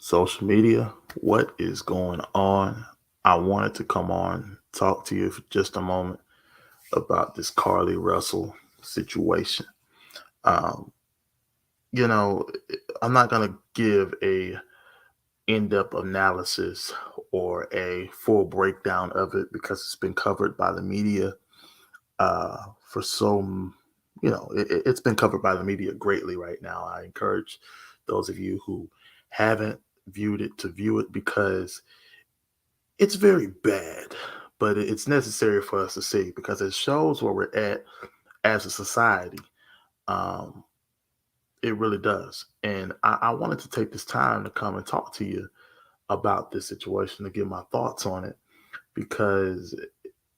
social media. What is going on? I wanted to come on, talk to you for just a moment about this Carlee Russell situation. Um, you know, I'm not gonna give a in-depth analysis or a full breakdown of it because it's been covered by the media for it's been covered by the media greatly right now. I encourage those of you who haven't viewed it to view it because it's very bad, but it's necessary for us to see because it shows where we're at as a society. Um, it really does. And I wanted to take this time to come and talk to you about this situation to give my thoughts on it because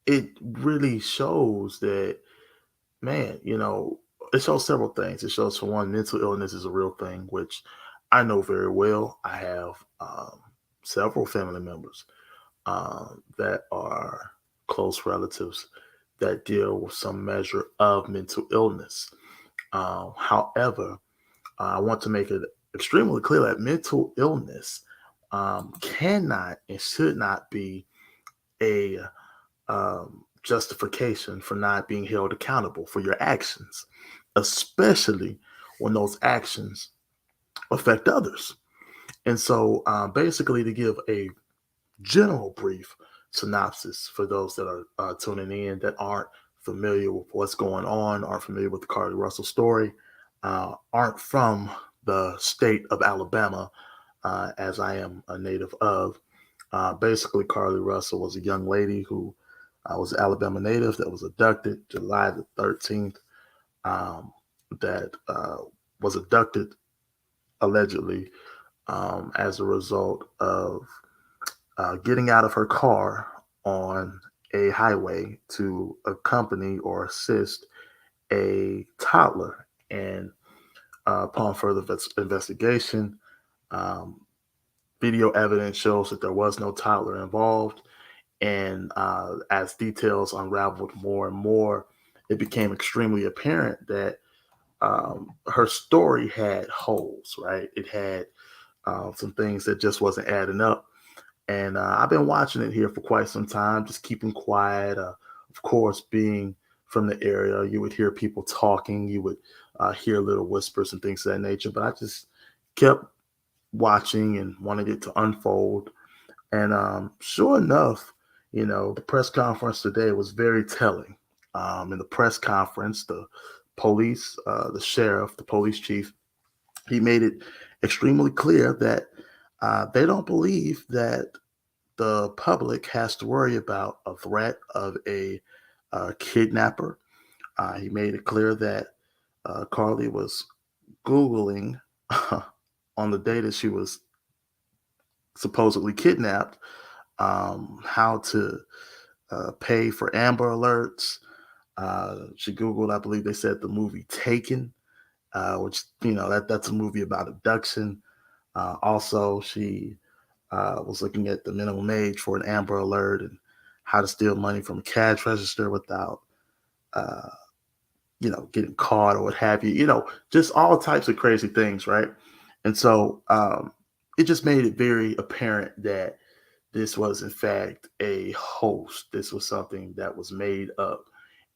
it really shows that, man, it shows several things. It shows, for one, mental illness is a real thing, which I know very well. I have several family members that are close relatives that deal with some measure of mental illness. However, I want to make it extremely clear that mental illness cannot and should not be a justification for not being held accountable for your actions, especially when those actions affect others. And so, basically, to give a general brief synopsis for those that are tuning in that aren't familiar with what's going on, aren't familiar with the Carlee Russell story, aren't from the state of Alabama, as I am a native of. Basically, Carlee Russell was a young lady who was an Alabama native that was abducted July the 13th, um, that was abducted allegedly as a result of getting out of her car on a highway to accompany or assist a toddler. And upon further investigation, um, video evidence shows that there was no toddler involved. And as details unraveled more and more, it became extremely apparent that her story had holes, right? It had some things that just wasn't adding up. And I've been watching it here for quite some time, just keeping quiet. Of course, being from the area, you would hear people talking, you would hear little whispers and things of that nature. But I just kept watching and wanted it to unfold. And sure enough, the press conference today was very telling. In the press conference, the police, the sheriff, the police chief, he made it extremely clear that they don't believe that the public has to worry about a threat of a kidnapper. He made it clear that Carlee was Googling on the day that she was supposedly kidnapped, how to pay for Amber Alerts. She Googled, I believe they said, the movie Taken, which, that's a movie about abduction. Also, she was looking at the minimum age for an Amber Alert and how to steal money from a cash register without, uh, getting caught or what have you. Just all types of crazy things, right? And so it just made it very apparent that this was, in fact, a host. This was something that was made up.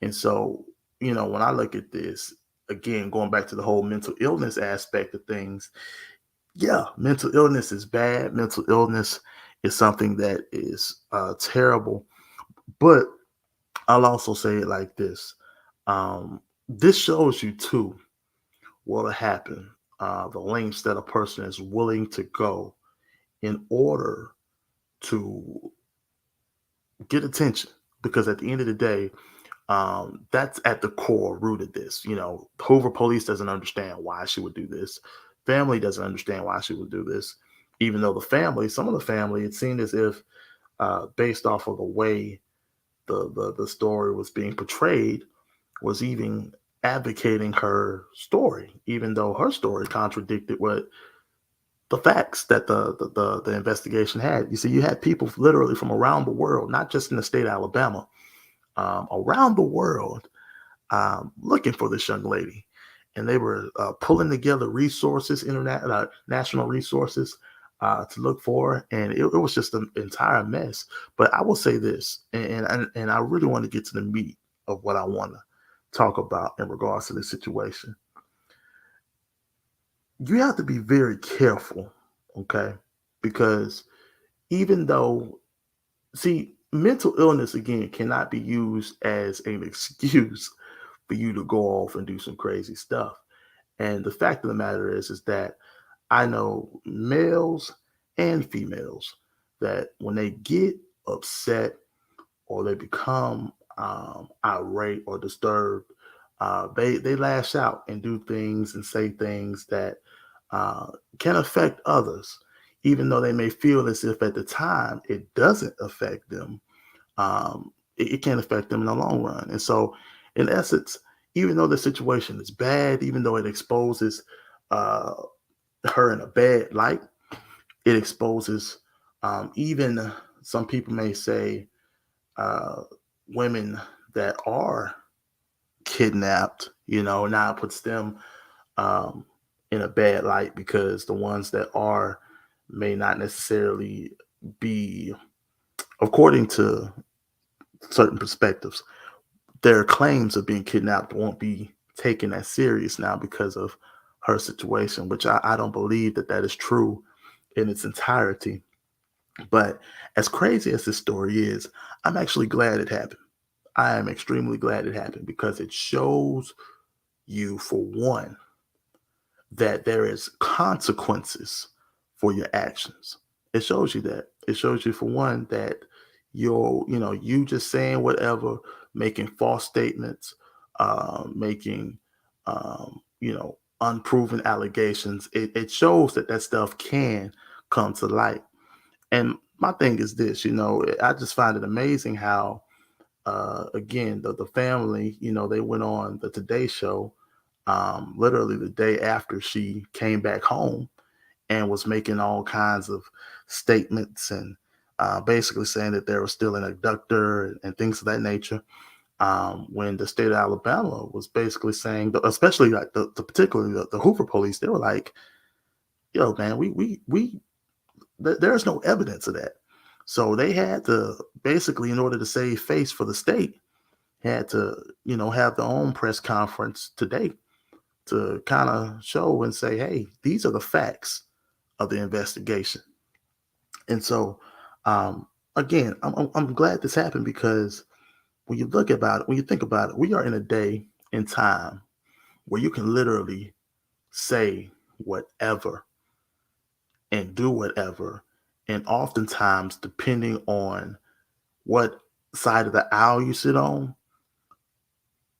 And so, when I look at this, again, going back to the whole mental illness aspect of things, yeah, mental illness is bad. Mental illness is something that is terrible. But I'll also say it like this: this shows you too what'll happen, the lengths that a person is willing to go in order to get attention. Because at the end of the day, that's at the core root of this. Hoover police doesn't understand why she would do this. Family doesn't understand why she would do this, even though some of the family, it seemed as if, based off of the way the story was being portrayed, was even advocating her story, even though her story contradicted what the facts that the investigation had. You see, you had people literally from around the world, not just in the state of Alabama, around the world, looking for this young lady, and they were pulling together resources, national resources, to look for, and it was just an entire mess. But I will say this, and I really want to get to the meat of what I want to talk about in regards to this situation. You have to be very careful, okay? Because even though, see, mental illness again cannot be used as an excuse for you to go off and do some crazy stuff. And the fact of the matter is that I know males and females that when they get upset or they become irate or disturbed, they lash out and do things and say things that uh, can affect others, even though they may feel as if at the time it doesn't affect them. It can affect them in the long run. And so, in essence, even though the situation is bad, even though it exposes uh, her in a bad light, it exposes even some people may say uh, women that are kidnapped, now it puts them um, in a bad light because the ones that are may not necessarily be, according to certain perspectives, their claims of being kidnapped won't be taken as serious now because of her situation, which I don't believe that that is true in its entirety. But as crazy as this story is, I'm actually glad it happened. I am extremely glad it happened because it shows you, for one, that there is consequences for your actions. It shows you that. It shows you, for one, that you just saying whatever, making false statements, making unproven allegations. It shows that that stuff can come to light. And my thing is this, I just find it amazing how again, the family, they went on the Today Show literally the day after she came back home and was making all kinds of statements and basically saying that there was still an abductor and things of that nature. When the state of Alabama was basically saying, especially like particularly the Hoover police, they were like, "Yo, man, there's no evidence of that." So they had to basically, in order to save face for the state, had to, have their own press conference today to kind of show and say, hey, these are the facts of the investigation. And so, um, again, I'm glad this happened because when you think about it, we are in a day in time where you can literally say whatever and do whatever. And oftentimes, depending on what side of the aisle you sit on,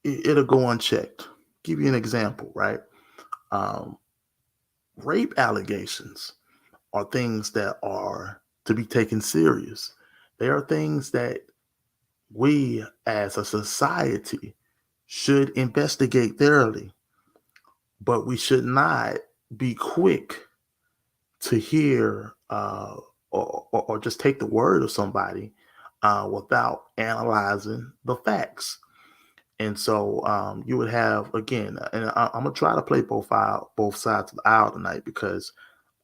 it'll go unchecked. Give you an example, right? Um, Rape allegations are things that are to be taken serious. They are things that we as a society should investigate thoroughly, but we should not be quick to hear or just take the word of somebody without analyzing the facts. And so you would have again, and I'm gonna try to play both sides of the aisle tonight because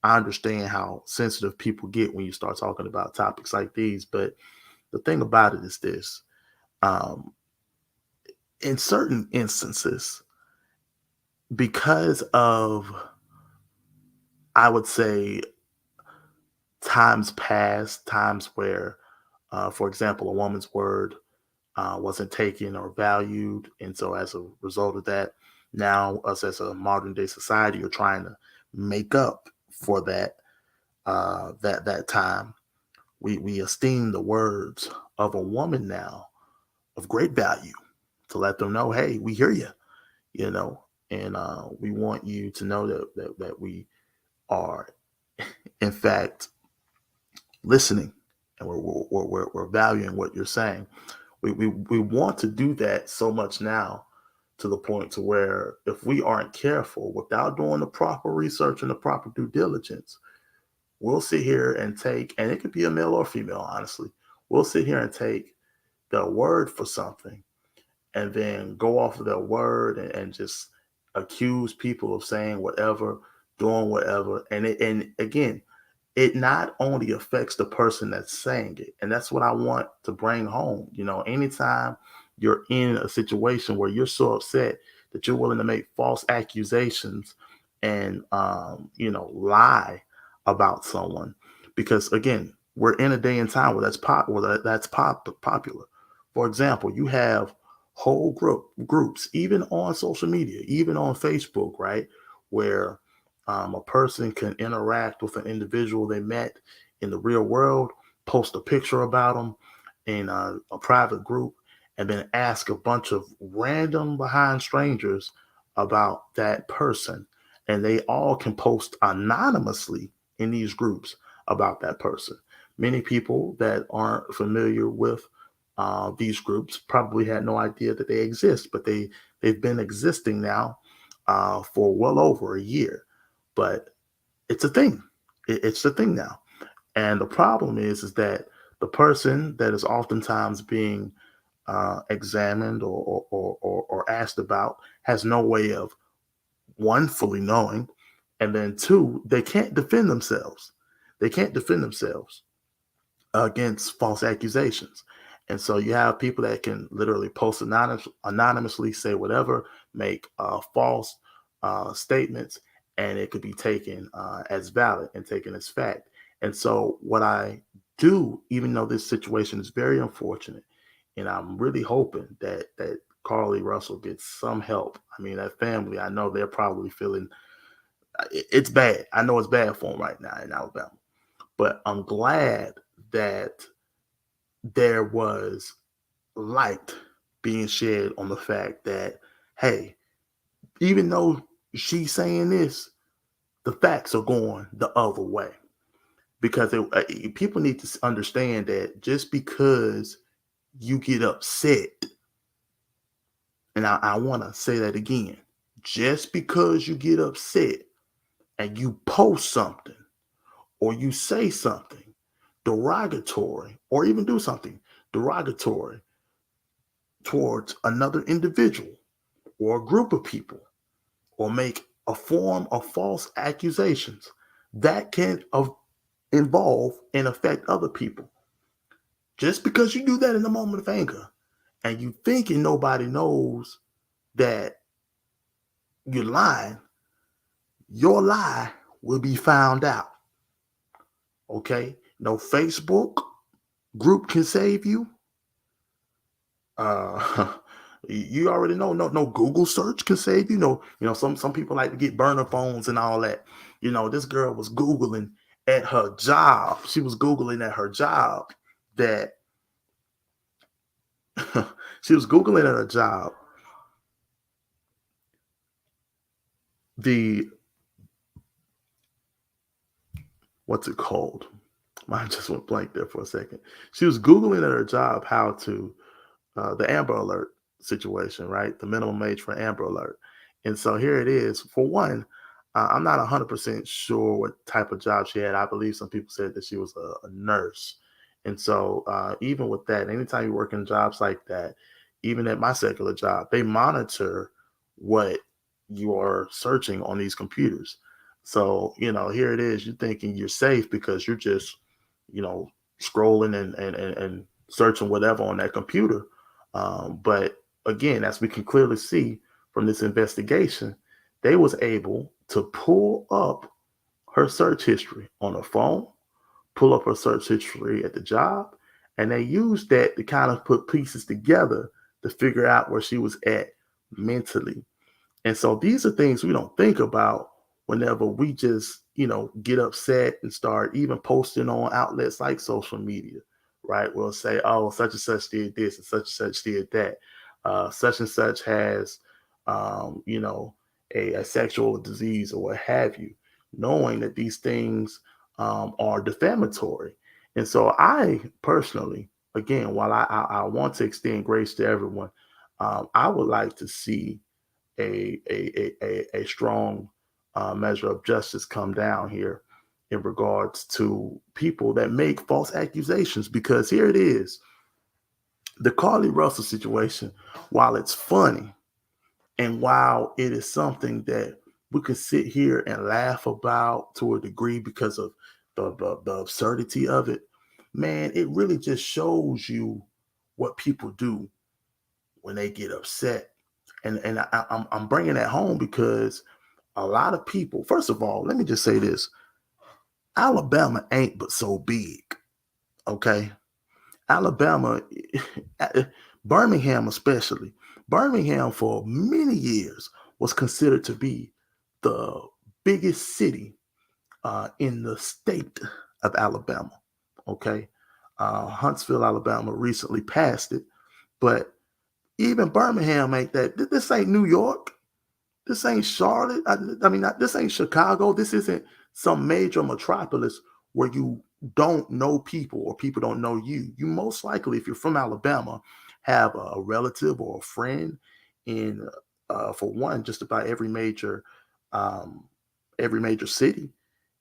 I understand how sensitive people get when you start talking about topics like these. But the thing about it is this: um, in certain instances, because of, I would say, times past, times where, for example, a woman's word wasn't taken or valued, and so as a result of that, now us as a modern day society are trying to make up for that time. We esteem the words of a woman now of great value to let them know, hey, we hear you, you know, and we want you to know that we are, in fact, listening and we're valuing what you're saying. We want to do that so much now to the point to where if we aren't careful without doing the proper research and the proper due diligence, we'll sit here and take, and it could be a male or female, honestly, we'll sit here and take their word for something and then go off of their word and just accuse people of saying whatever, doing whatever. And again, it not only affects the person that's saying it, and that's what I want to bring home. Anytime you're in a situation where you're so upset that you're willing to make false accusations and lie about someone, because again, we're in a day and time where popular. For example, you have whole groups, even on social media, even on Facebook, right, where a person can interact with an individual they met in the real world, post a picture about them in a private group, and then ask a bunch of random behind strangers about that person. And they all can post anonymously in these groups about that person. Many people that aren't familiar with these groups probably had no idea that they exist, but they've been existing now for well over a year. But it's a thing. It's the thing now. And the problem is that the person that is oftentimes being examined or asked about has no way of, one, fully knowing, and then two, they can't defend themselves. They can't defend themselves against false accusations. And so you have people that can literally post anonymously, say whatever, make false statements, and it could be taken as valid and taken as fact. And so what I do, even though this situation is very unfortunate, and I'm really hoping that Carlee Russell gets some help. I mean, that family, I know they're probably feeling it's bad. I know it's bad for them right now in Alabama, but I'm glad that there was light being shed on the fact that, hey, even though she's saying this, the facts are going the other way. Because people need to understand that just because you get upset, and I want to say that again, just because you get upset and you post something or you say something derogatory or even do something derogatory towards another individual or a group of people, or make a form of false accusations that can involve and affect other people. Just because you do that in a moment of anger and you thinking nobody knows that you're lying, your lie will be found out. Okay? No Facebook group can save you. Uh, you already know. No Google search can save you. Some people like to get burner phones and all that. This girl was Googling at her job. She was Googling at her job that she was Googling at her job the what's it called? Mine just went blank there for a second. She was Googling at her job how to the Amber Alert situation, right? The minimum age for Amber Alert. And so here it is. For one, I'm not 100% sure what type of job she had. I believe some people said that she was a nurse. And so even with that, anytime you work in jobs like that, even at my secular job, they monitor what you are searching on these computers. So, here it is. You're thinking you're safe because you're just, you know, scrolling and searching whatever on that computer. But again, as we can clearly see from this investigation, they was able to pull up her search history on her phone, pull up her search history at the job, and they used that to kind of put pieces together to figure out where she was at mentally. And so these are things we don't think about whenever we just, get upset and start even posting on outlets like social media, right? We'll say, oh, such and such did this and such did that. Such and such has, a sexual disease or what have you, knowing that these things are defamatory. And so I personally, again, while I want to extend grace to everyone, I would like to see a strong measure of justice come down here in regards to people that make false accusations. Because here it is, the Carlee Russell situation, while it's funny and while it is something that we can sit here and laugh about to a degree because of the absurdity of it, man, it really just shows you what people do when they get upset. And I'm bringing that home because a lot of people. First of all, let me just say this: Alabama ain't but so big. Okay, Alabama, Birmingham especially. Birmingham for many years was considered to be the biggest city in the state of Alabama. Okay, Huntsville, Alabama recently passed it, but even Birmingham ain't that. This ain't New York. This ain't Charlotte. I mean, this ain't Chicago. This isn't some major metropolis where you don't know people or people don't know you. You most likely, if you're from Alabama, have a relative or a friend in, for one, just about um, every major city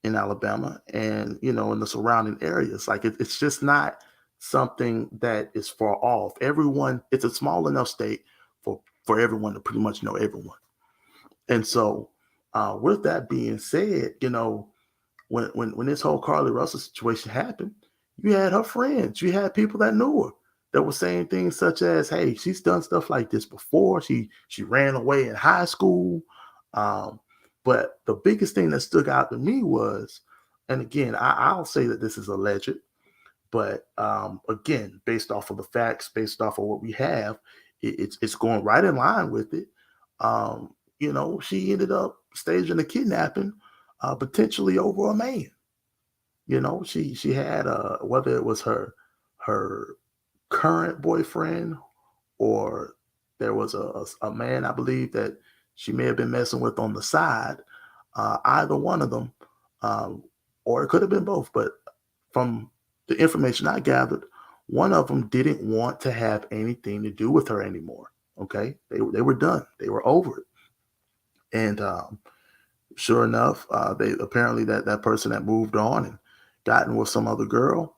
in Alabama, and in the surrounding areas. Like it's just not something that is far off. Everyone, it's a small enough state for everyone to pretty much know everyone. And so, with that being said, when this whole Carlee Russell situation happened, you had her friends, you had people that knew her that were saying things such as, "Hey, she's done stuff like this before. She ran away in high school." Um, but the biggest thing that stuck out to me was, and again, I'll say that this is alleged, but again, based off of the facts, based off of what we have, it's going right in line with it. She ended up staging a kidnapping, potentially over a man. She had whether it was her current boyfriend or there was a man I believe that she may have been messing with on the side. Either one of them, um, or it could have been both. But from the information I gathered, one of them didn't want to have anything to do with her anymore. Okay, they were done. They were over it. And sure enough, they apparently that person had moved on and gotten with some other girl,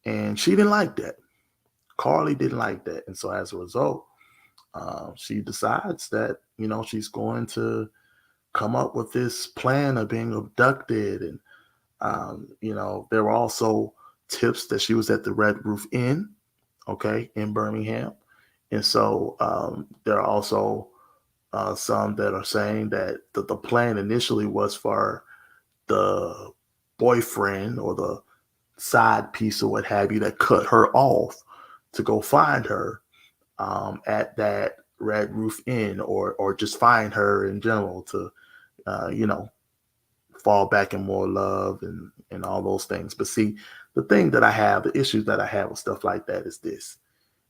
and she didn't like that. Carlee didn't like that, and so as a result, she decides that she's going to come up with this plan of being abducted, and there were also tips that she was at the Red Roof Inn, okay, in Birmingham, and so there are also some that are saying that the plan initially was for the boyfriend or the side piece or what have you that cut her off to go find her at that Red Roof Inn, or just find her in general to uh, you know fall back in more love and all those things. But see, the issues that I have with stuff like that is this: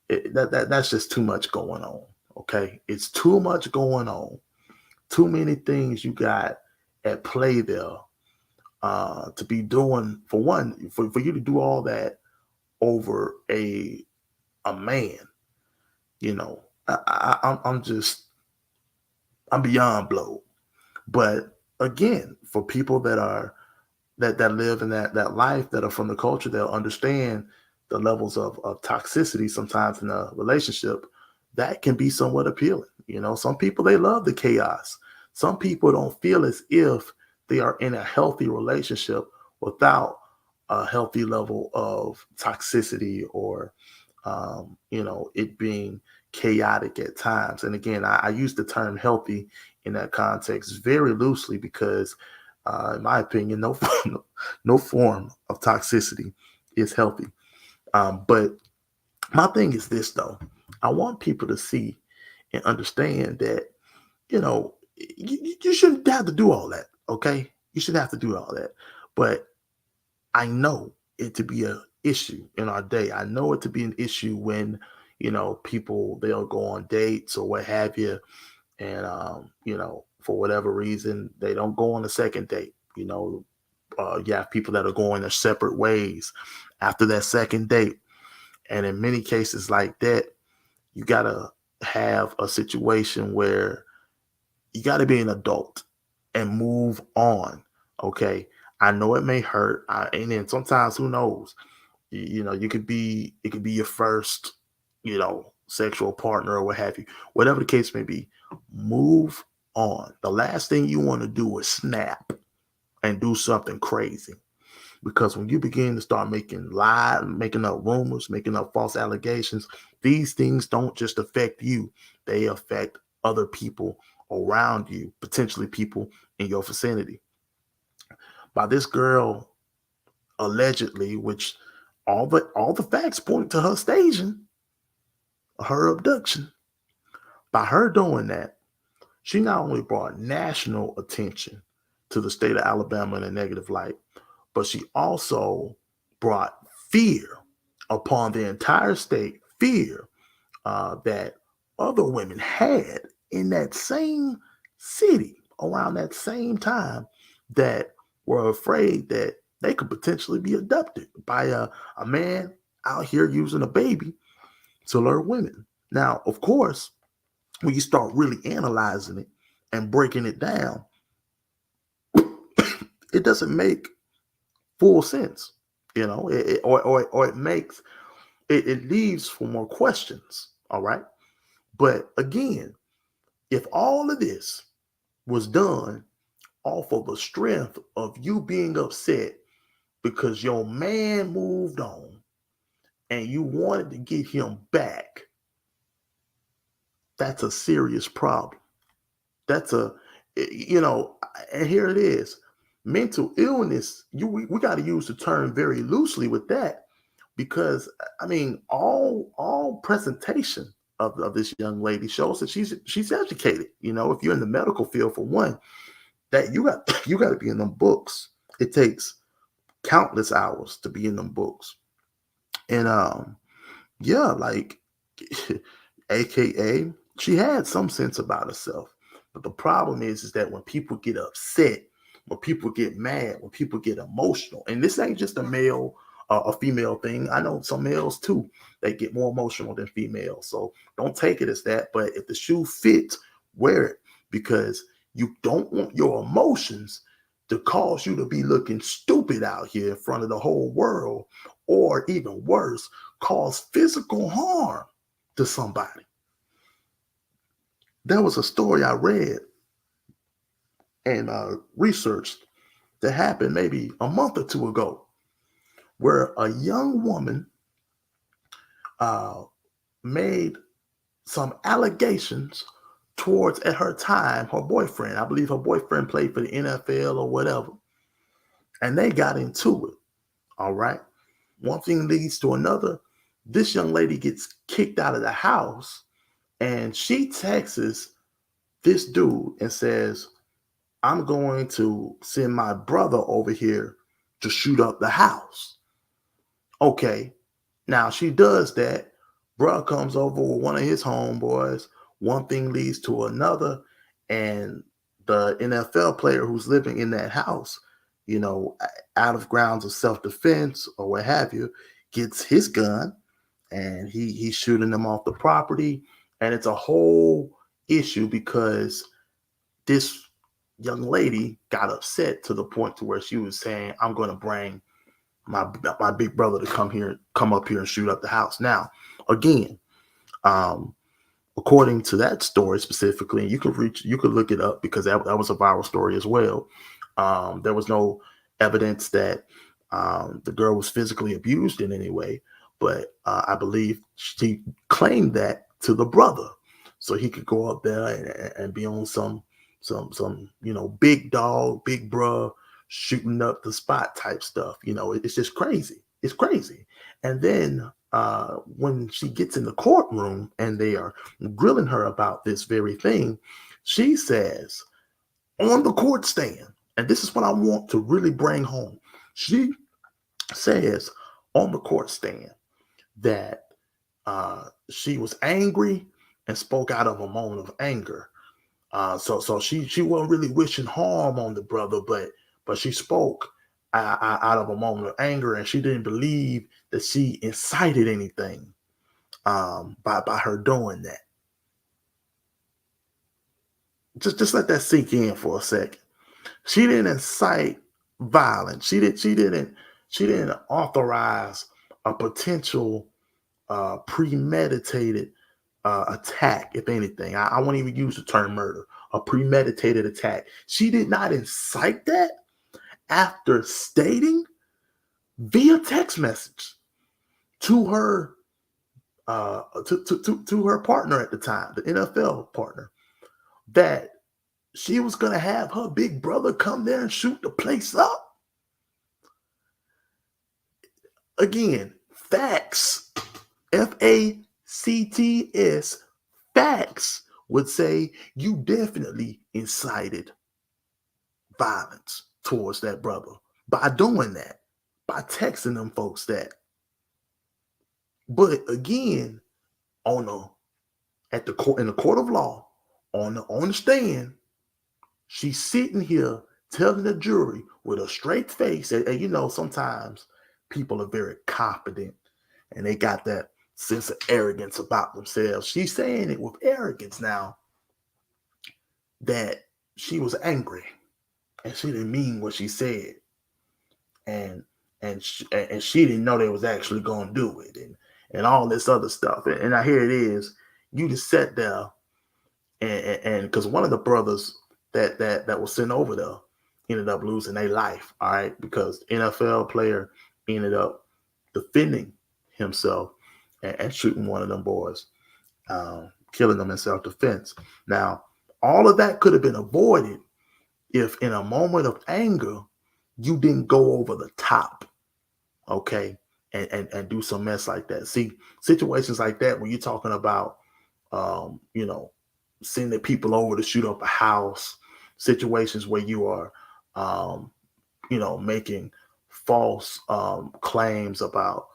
that's just too much going on. Okay, it's too much going on. Too many things you got at play there to be doing. For one, for you to do all that over a man, I'm beyond blown. But again, for people that live in that life, that are from the culture, they'll understand the levels of toxicity sometimes in a relationship. That can be somewhat appealing. Some people, they love the chaos. Some people don't feel as if they are in a healthy relationship without a healthy level of toxicity, or it being chaotic at times. And again, I use the term healthy in that context very loosely because, in my opinion, no form of toxicity is healthy. But my thing is this, though: I want people to see and understand that you shouldn't have to do all that. Okay, you shouldn't have to do all that. But I know it to be a issue in our day. I know it to be an issue when people, they'll go on dates or what have you, and for whatever reason they don't go on a second date. You have people that are going their separate ways after that second date, and in many cases like that, you gotta have a situation where you gotta be an adult and move on. Okay, I know it may hurt, and then sometimes, who knows, you could be it could be your first sexual partner or what have you, whatever the case may be. Move on. The last thing you want to do is snap and do something crazy. Because when you begin to start making up rumors, making up false allegations, these things don't just affect you, they affect other people around you, potentially people in your vicinity. By this girl allegedly, which all the facts point to her staging, her abduction. By her doing that, she not only brought national attention to the state of Alabama in a negative light, but she also brought fear upon the entire state, fear that other women had in that same city around that same time that were afraid that they could potentially be abducted by a man out here using a baby to lure women. Now, of course, when you start really analyzing it and breaking it down, it doesn't make full sense. Or it makes it leaves for more questions. All right. But again, if all of this was done off of the strength of you being upset because your man moved on and you wanted to get him back, that's a serious problem. That's and here it is. Mental illness, we got to use the term very loosely with that, because I mean, all presentation of this young lady shows that she's educated. If you're in the medical field, for one, that you got to be in them books. It takes countless hours to be in them books. And yeah, like AKA, she had some sense about herself. But the problem is that when people get upset, when people get mad, when people get emotional, and this ain't just a female thing. I know some males too, they get more emotional than females. So don't take it as that. But if the shoe fits, wear it, because you don't want your emotions to cause you to be looking stupid out here in front of the whole world, or even worse, cause physical harm to somebody. There was a story I read and researched that happened maybe a month or two ago, where a young woman uh, made some allegations towards, at her time, her boyfriend. I believe her boyfriend played for the NFL or whatever, and they got into it. All right. One thing leads to another. This young lady gets kicked out of the house, and she texts this dude and says, I'm going to send my brother over here to shoot up the house. Okay. Now she does that. Bruh comes over with one of his homeboys. One thing leads to another. And the NFL player who's living in that house, out of grounds of self-defense or what have you, gets his gun and he's shooting them off the property. And it's a whole issue because this young lady got upset to the point to where she was saying, I'm going to bring my big brother to come up here and shoot up the house. Now, again, according to that story specifically, and you could look it up because that was a viral story as well. There was no evidence that the girl was physically abused in any way, but I believe she claimed that to the brother, so he could go up there and be on some big dog, big bruh, shooting up the spot type stuff. It's just crazy. It's crazy. And then when she gets in the courtroom and they are grilling her about this very thing, she says on the court stand, and this is what I want to really bring home. She says on the court stand that she was angry and spoke out of a moment of anger. So she wasn't really wishing harm on the brother, but she spoke out of a moment of anger, and she didn't believe that she incited anything by her doing that. Just let that sink in for a second. She didn't incite violence. She didn't authorize a potential premeditated attack. If anything, I won't even use the term murder. A premeditated attack. She did not incite that after stating via text message to her to her partner at the time, the NFL partner, that she was gonna have her big brother come there and shoot the place up. Again, facts, FACTS, facts would say you definitely incited violence towards that brother by doing that, by texting them folks that. But again, on the at the court in the court of law, on the stand, she's sitting here telling the jury with a straight face, and you know sometimes people are very confident and they got that sense of arrogance about themselves. She's saying it with arrogance now that she was angry and she didn't mean what she said, and she didn't know they was actually going to do it, and all this other stuff. And now here it is, you just sat there and because one of the brothers that was sent over there ended up losing their life. All right, because the NFL player ended up defending himself and shooting one of them boys, killing them in self-defense. Now, all of that could have been avoided if in a moment of anger you didn't go over the top, okay, and do some mess like that. See, situations like that when you're talking about you know, sending people over to shoot up a house, situations where you are um you know, making false claims about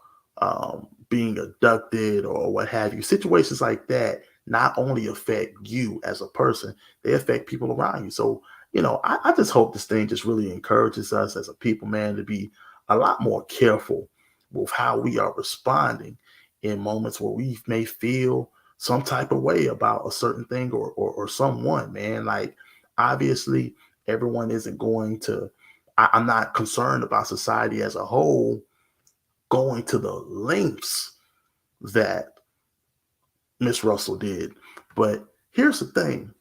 being abducted or what have you. Situations like that not only affect you as a person, they affect people around you. So, you know, I just hope this thing just really encourages us as a people, man, to be a lot more careful with how we are responding in moments where we may feel some type of way about a certain thing or someone, man. Like, obviously, everyone isn't going to I'm not concerned about society as a whole going to the lengths that Miss Russell did. But here's the thing.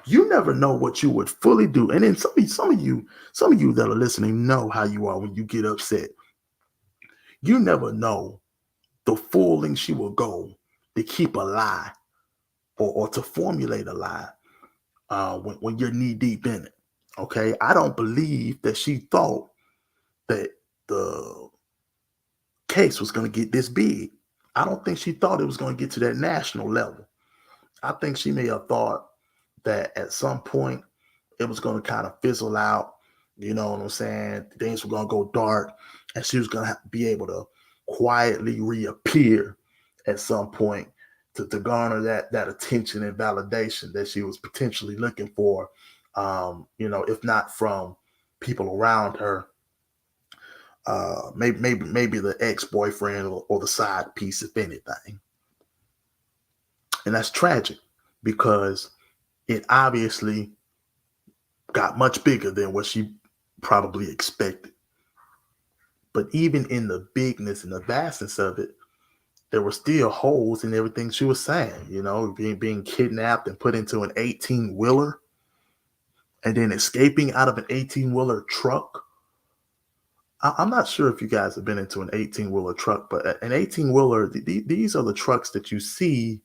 You never know what you would fully do. And then some of you that are listening know how you are when you get upset. You never know the full length she will go to keep a lie or to formulate a lie when you're knee deep in it. Okay. I don't believe that she thought that the case was going to get this big. I don't think she thought it was going to get to that national level. I think she may have thought that at some point it was going to kind of fizzle out. You know what I'm saying? Things were going to go dark, and she was going to be able to quietly reappear at some point to garner that attention and validation that she was potentially looking for. You know, if not from people around her, maybe the ex-boyfriend or the side piece, if anything. And that's tragic because it obviously got much bigger than what she probably expected. But even in the bigness and the vastness of it, there were still holes in everything she was saying. You know, being kidnapped and put into an 18-wheeler and then escaping out of an 18-wheeler truck. I'm not sure if you guys have been into an 18-wheeler truck, but an 18-wheeler, these are the trucks that you see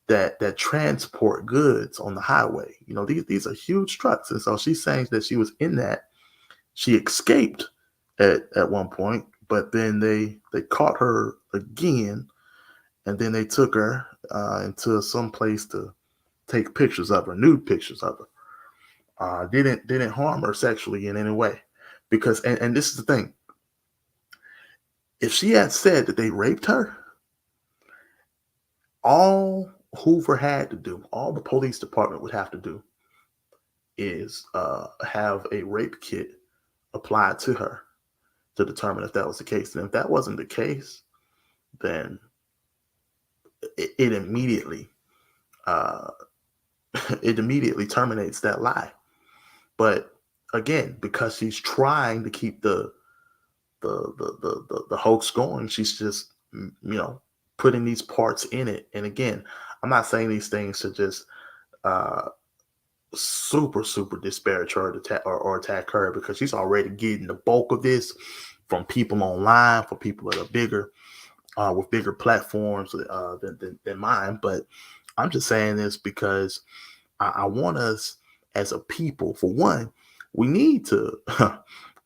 that transport goods on the highway. You know, these are huge trucks. And so she's saying that she was in that. She escaped at one point, but then they caught her again, and then they took her into some place to take pictures of her, nude pictures of her. Didn't harm her sexually in any way, because and this is the thing. If she had said that they raped her, all Hoover had to do, all the police department would have to do, is have a rape kit applied to her to determine if that was the case. And if that wasn't the case, then it immediately uh, it immediately terminates that lie. But again, because she's trying to keep the hoax going, she's just putting these parts in it. And again, I'm not saying these things to just uh, super disparage her or attack her, because she's already getting the bulk of this from people online, for people that are bigger, with bigger platforms than mine. But I'm just saying this because I want us as a people, for one, we need to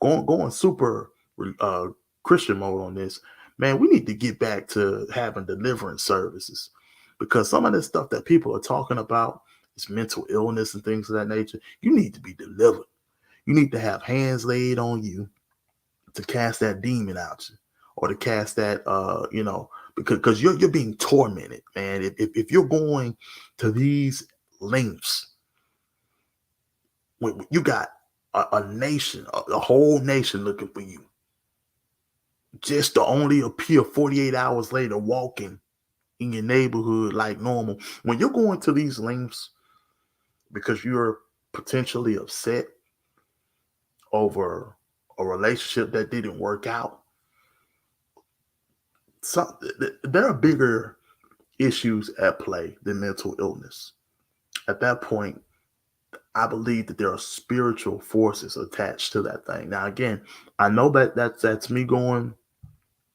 going super uh, Christian mode on this. Man, we need to get back to having deliverance services, because some of this stuff that people are talking about is mental illness and things of that nature. You need to be delivered. You need to have hands laid on you to cast that demon out you, or to cast that because you're being tormented, man. If you're going to these lengths, when you got a nation, a whole nation looking for you, just to only appear 48 hours later walking in your neighborhood like normal. When you're going to these lengths because you're potentially upset over a relationship that didn't work out, some, there are bigger issues at play than mental illness. At that point, I believe that there are spiritual forces attached to that thing. Now, again, I know that that's me going,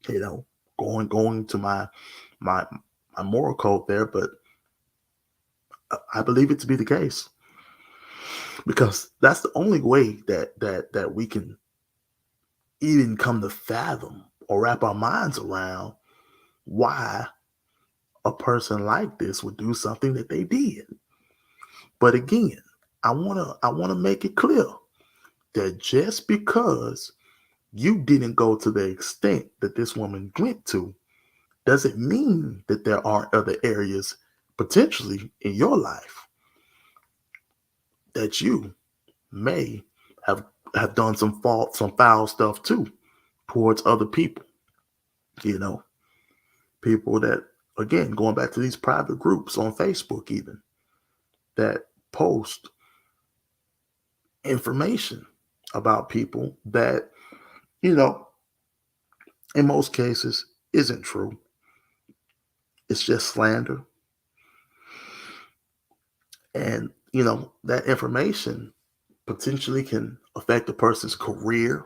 you know, going to my my moral code there, but I believe it to be the case, because that's the only way that we can even come to fathom or wrap our minds around why a person like this would do something that they did. But again, I wanna make it clear that just because you didn't go to the extent that this woman went to doesn't mean that there aren't other areas potentially in your life that you may have done some foul stuff too towards other people. You know, people that, again, going back to these private groups on Facebook, even, that post information about people that, you know, in most cases isn't true. It's just slander. And, that information potentially can affect a person's career,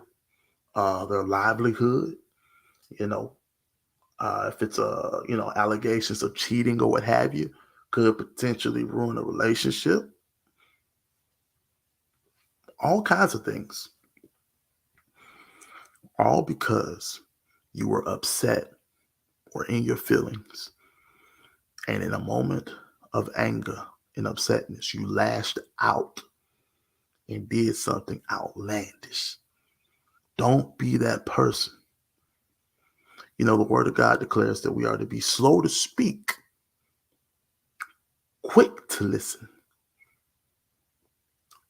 their livelihood, you know, if it's allegations of cheating or what have you, could potentially ruin a relationship, all kinds of things, all because you were upset or in your feelings, and in a moment of anger and upsetness, you lashed out and did something outlandish. Don't be that person. The word of God declares that we are to be slow to speak, quick to listen,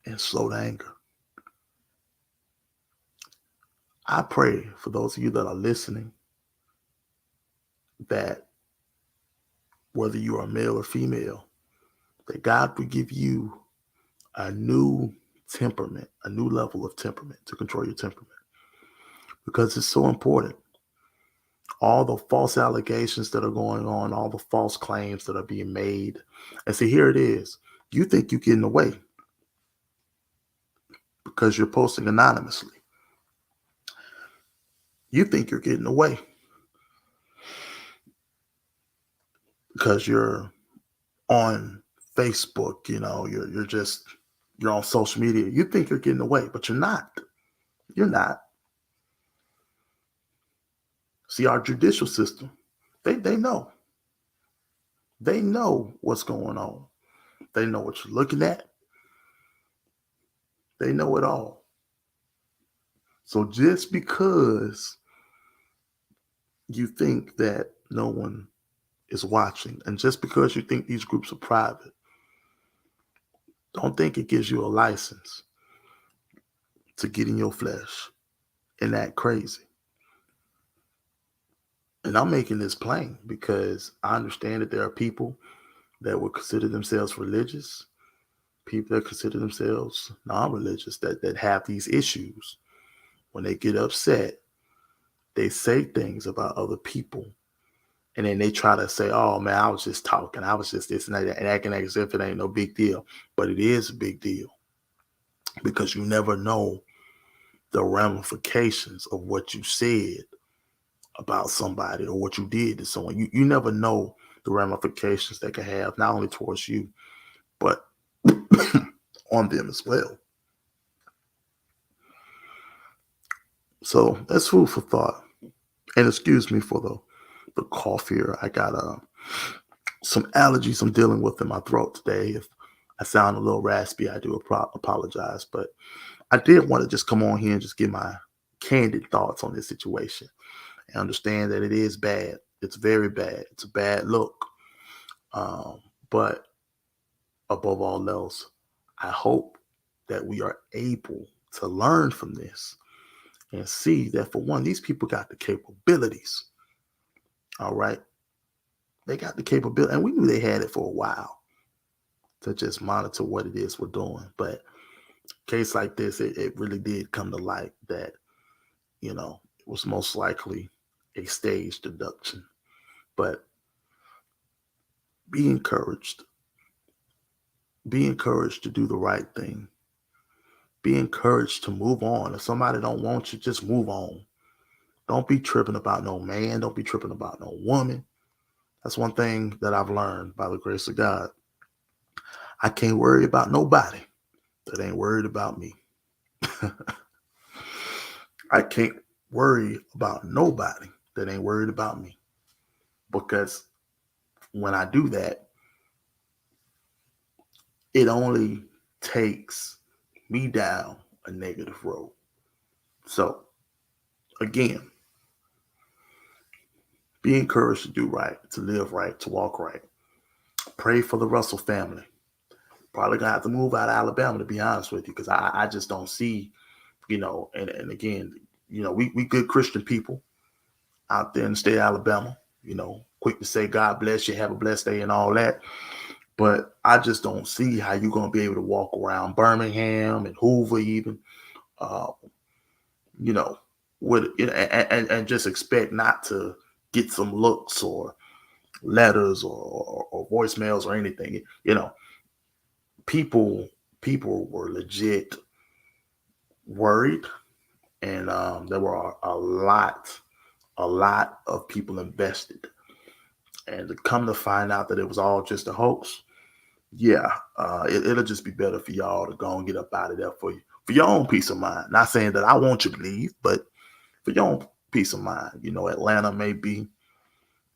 and slow to anger. I pray for those of you that are listening that, whether you are male or female, that God will give you a new temperament, a new level of temperament to control your temperament, because it's so important. All the false allegations that are going on, all the false claims that are being made. And see, here it is. You think you're getting away because you're posting anonymously. You think you're getting away because you're on Facebook, you're on social media. You think you're getting away, but you're not. You're not. See, our judicial system, they know. They know what's going on. They know what you're looking at. They know it all. So just because you think that no one is watching, and just because you think these groups are private, don't think it gives you a license to get in your flesh and act crazy. And I'm making this plain because I understand that there are people that would consider themselves religious, people that consider themselves non-religious, that have these issues. When they get upset, they say things about other people. And then they try to say, oh man, I was just talking. I was just this and that, and acting as if it ain't no big deal. But it is a big deal, because you never know the ramifications of what you said about somebody or what you did to someone. You never know the ramifications they can have, not only towards you, but on them as well. So that's food for thought. And excuse me for the cough here. I got some allergies I'm dealing with in my throat today. If I sound a little raspy, I do apologize. But I did want to just come on here and just give my candid thoughts on this situation and understand that it is bad. It's very bad. It's a bad look. But above all else, I hope that we are able to learn from this and see that, for one, these people got the capabilities. All right. They got the capability, and we knew they had it for a while to just monitor what it is we're doing. But case like this, it really did come to light that, it was most likely a staged abduction. But be encouraged. Be encouraged to do the right thing. Be encouraged to move on. If somebody don't want you, just move on. Don't be tripping about no man. Don't be tripping about no woman. That's one thing that I've learned by the grace of God. I can't worry about nobody that ain't worried about me. I can't worry about nobody that ain't worried about me. Because when I do that, it only takes me down a negative road. So, again, be encouraged to do right, to live right, to walk right. Pray for the Russell family. Probably gonna have to move out of Alabama, to be honest with you, because I just don't see, and again, we good Christian people out there in the state of Alabama, quick to say God bless you, have a blessed day and all that. But I just don't see how you're going to be able to walk around Birmingham and Hoover even, uh, you know, and just expect not to get some looks or letters or voicemails or anything. People people were legit worried, and there were a lot of people invested. And to come to find out that it was all just a hoax, yeah, it'll just be better for y'all to go and get up out of there for your own peace of mind. Not saying that I want you to leave, but for your own peace of mind. Atlanta may be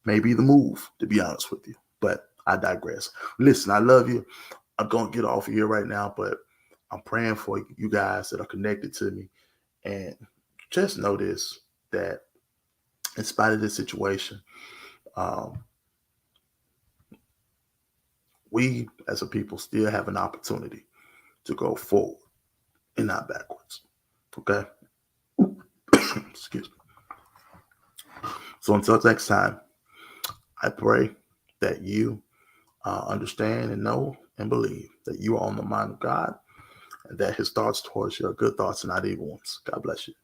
the move, to be honest with you. But I digress. Listen, I love you. I'm gonna get off of here right now, but I'm praying for you guys that are connected to me. And just know this, that in spite of this situation, um, we as a people still have an opportunity to go forward and not backwards. Okay? Excuse me. So until next time, I pray that you understand and know and believe that you are on the mind of God and that his thoughts towards you are good thoughts and not evil ones. God bless you.